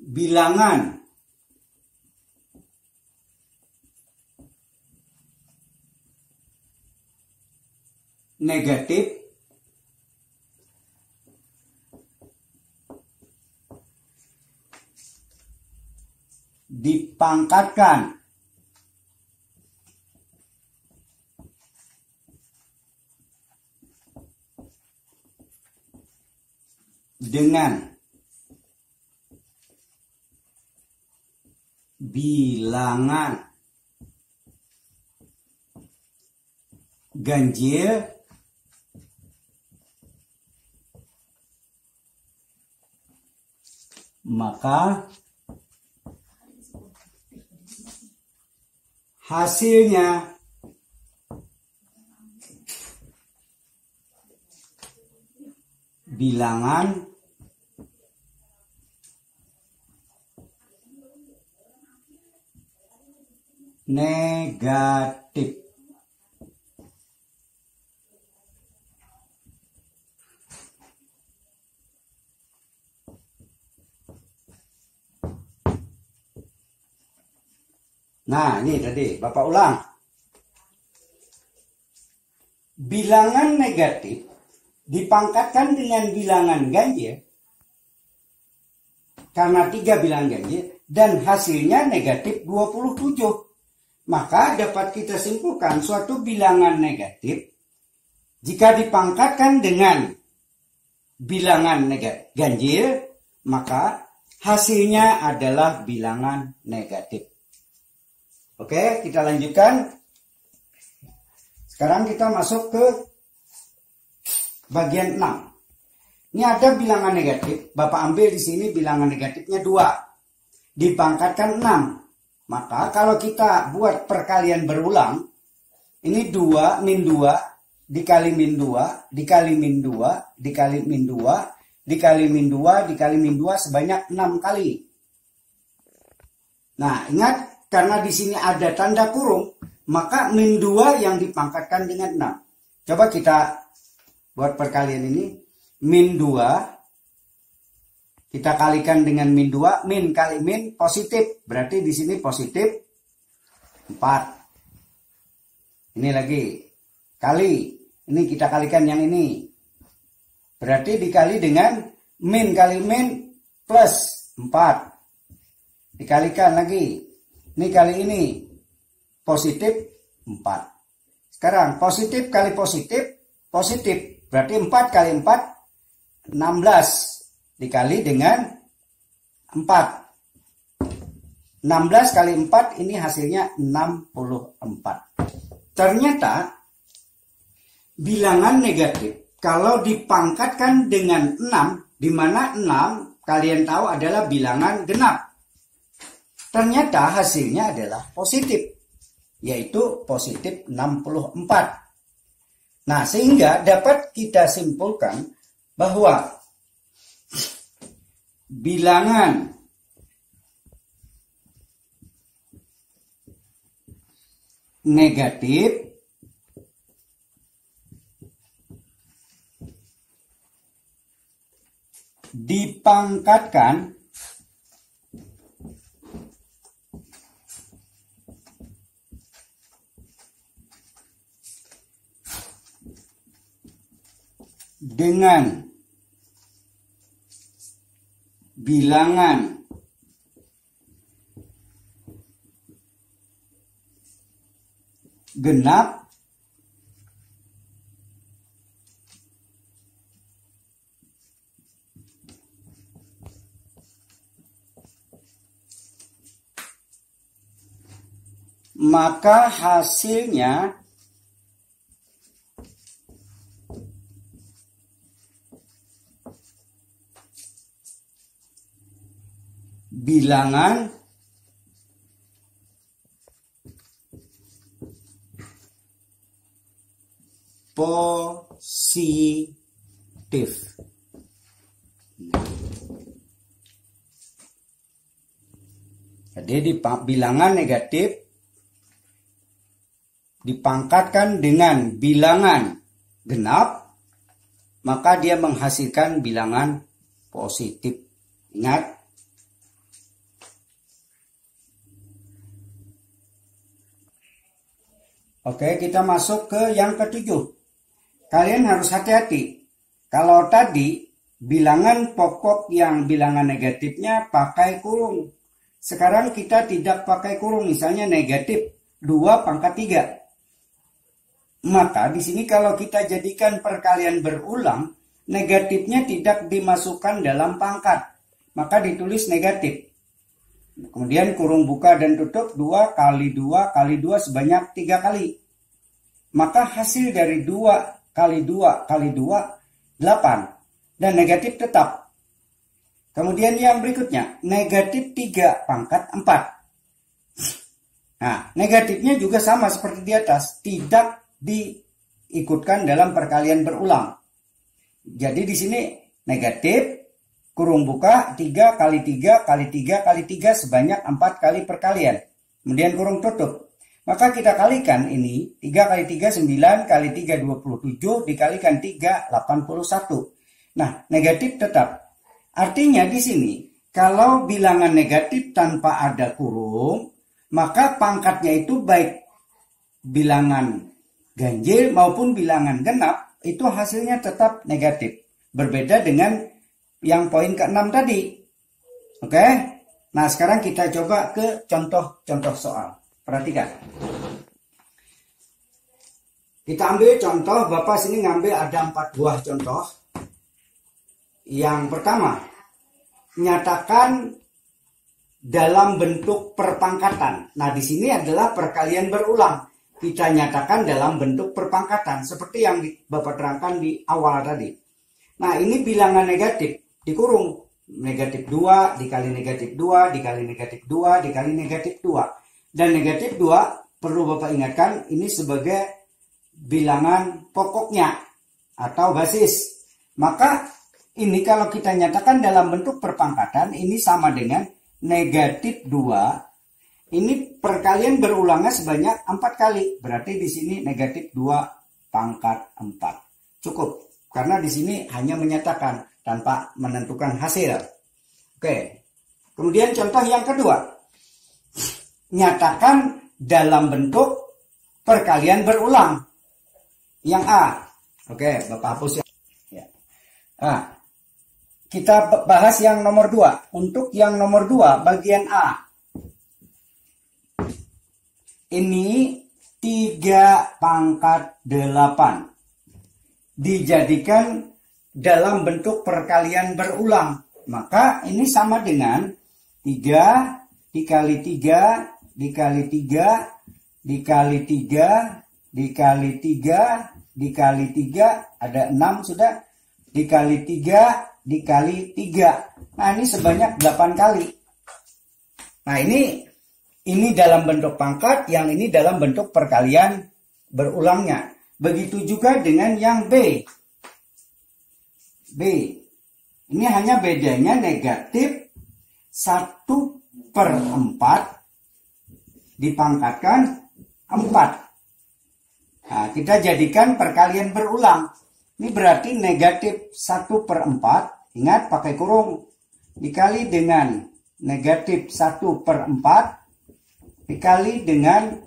bilangan negatif dipangkatkan dengan bilangan ganjil maka hasilnya bilangan negatif. Nah, ini tadi Bapak ulang. Bilangan negatif dipangkatkan dengan bilangan ganjil karena 3 bilangan ganjil dan hasilnya negatif 27. Maka dapat kita simpulkan suatu bilangan negatif jika dipangkatkan dengan bilangan ganjil maka hasilnya adalah bilangan negatif. Oke, kita lanjutkan. Sekarang kita masuk ke bagian 6. Ini ada bilangan negatif. Bapak ambil di sini bilangan negatifnya 2. Dipangkatkan 6. Maka kalau kita buat perkalian berulang, ini 2 min 2 dikali min 2 dikali min 2 dikali min 2 dikali min 2 dikali min 2 sebanyak 6 kali. Nah, ingat karena di sini ada tanda kurung, maka min 2 yang dipangkatkan dengan 6. Coba kita buat perkalian ini. Min 2 kita kalikan dengan min 2, min kali min positif. Berarti di sini positif 4. Ini lagi kali. Ini kita kalikan yang ini. Berarti dikali dengan min kali min plus 4. Dikalikan lagi. Ini kali ini positif 4. Sekarang positif kali positif, positif. Berarti 4 kali 4, 16. Dikali dengan 4. 16 kali 4 ini hasilnya 64. Ternyata bilangan negatif kalau dipangkatkan dengan 6, di mana 6 kalian tahu adalah bilangan genap. Ternyata hasilnya adalah positif, yaitu positif 64. Nah, sehingga dapat kita simpulkan bahwa bilangan negatif dipangkatkan dengan bilangan genap maka hasilnya bilangan positif. Jadi di bilangan negatif dipangkatkan dengan bilangan genap, maka dia menghasilkan bilangan positif. Ingat, Oke, kita masuk ke yang ketujuh. Kalian harus hati-hati. Kalau tadi bilangan pokok yang bilangan negatifnya pakai kurung. Sekarang kita tidak pakai kurung, misalnya negatif 2 pangkat 3. Maka di sini kalau kita jadikan perkalian berulang, negatifnya tidak dimasukkan dalam pangkat. Maka ditulis negatif. Kemudian kurung buka dan tutup 2 kali 2 kali 2 sebanyak 3 kali. Maka hasil dari 2 kali 2 kali 2, 8. Dan negatif tetap. Kemudian yang berikutnya, negatif 3 pangkat 4. Nah, negatifnya juga sama seperti di atas. Tidak diikutkan dalam perkalian berulang. Jadi di sini negatif kurung buka 3 kali 3 kali 3 kali 3 sebanyak 4 kali perkalian. Kemudian kurung tutup. Maka kita kalikan ini 3 kali 3 9 kali 3 27 dikalikan 3 81. Nah, negatif tetap. Artinya di sini kalau bilangan negatif tanpa ada kurung, maka pangkatnya itu baik bilangan ganjil maupun bilangan genap itu hasilnya tetap negatif. Berbeda dengan yang poin ke-6 tadi. Oke. Nah, sekarang kita coba ke contoh-contoh soal. Perhatikan. Kita ambil contoh, Bapak sini ngambil ada 4 buah contoh. Yang pertama, nyatakan dalam bentuk perpangkatan. Nah, di sini adalah perkalian berulang. Kita nyatakan dalam bentuk perpangkatan seperti yang Bapak terangkan di awal tadi. Nah, ini bilangan negatif. Dikurung negatif 2 dikali negatif 2 dikali negatif 2 dikali negatif 2. Dan negatif 2 perlu Bapak ingatkan ini sebagai bilangan pokoknya atau basis. Maka ini kalau kita nyatakan dalam bentuk perpangkatan ini sama dengan negatif 2. Ini perkalian berulangnya sebanyak 4 kali. Berarti di sini negatif 2 pangkat 4. Cukup. Karena di sini hanya menyatakan tanpa menentukan hasil. Oke. Kemudian contoh yang kedua. Nyatakan dalam bentuk perkalian berulang. Yang A. Oke, Bapak hapus ya. Nah, kita bahas yang nomor 2. Untuk yang nomor 2 bagian A. Ini 3 pangkat 8. Dijadikan dalam bentuk perkalian berulang. Maka ini sama dengan 3 dikali 3 dikali 3 dikali 3 dikali 3 dikali 3 ada 6 sudah, dikali 3 dikali 3. Nah, ini sebanyak 8 kali. Nah, ini dalam bentuk pangkat, yang ini dalam bentuk perkalian berulangnya. Begitu juga dengan yang B. Ini hanya bedanya negatif 1/4 dipangkatkan 4. Nah, kita jadikan perkalian berulang. Ini berarti negatif 1/4. Ingat pakai kurung. Dikali dengan negatif 1/4. Dikali dengan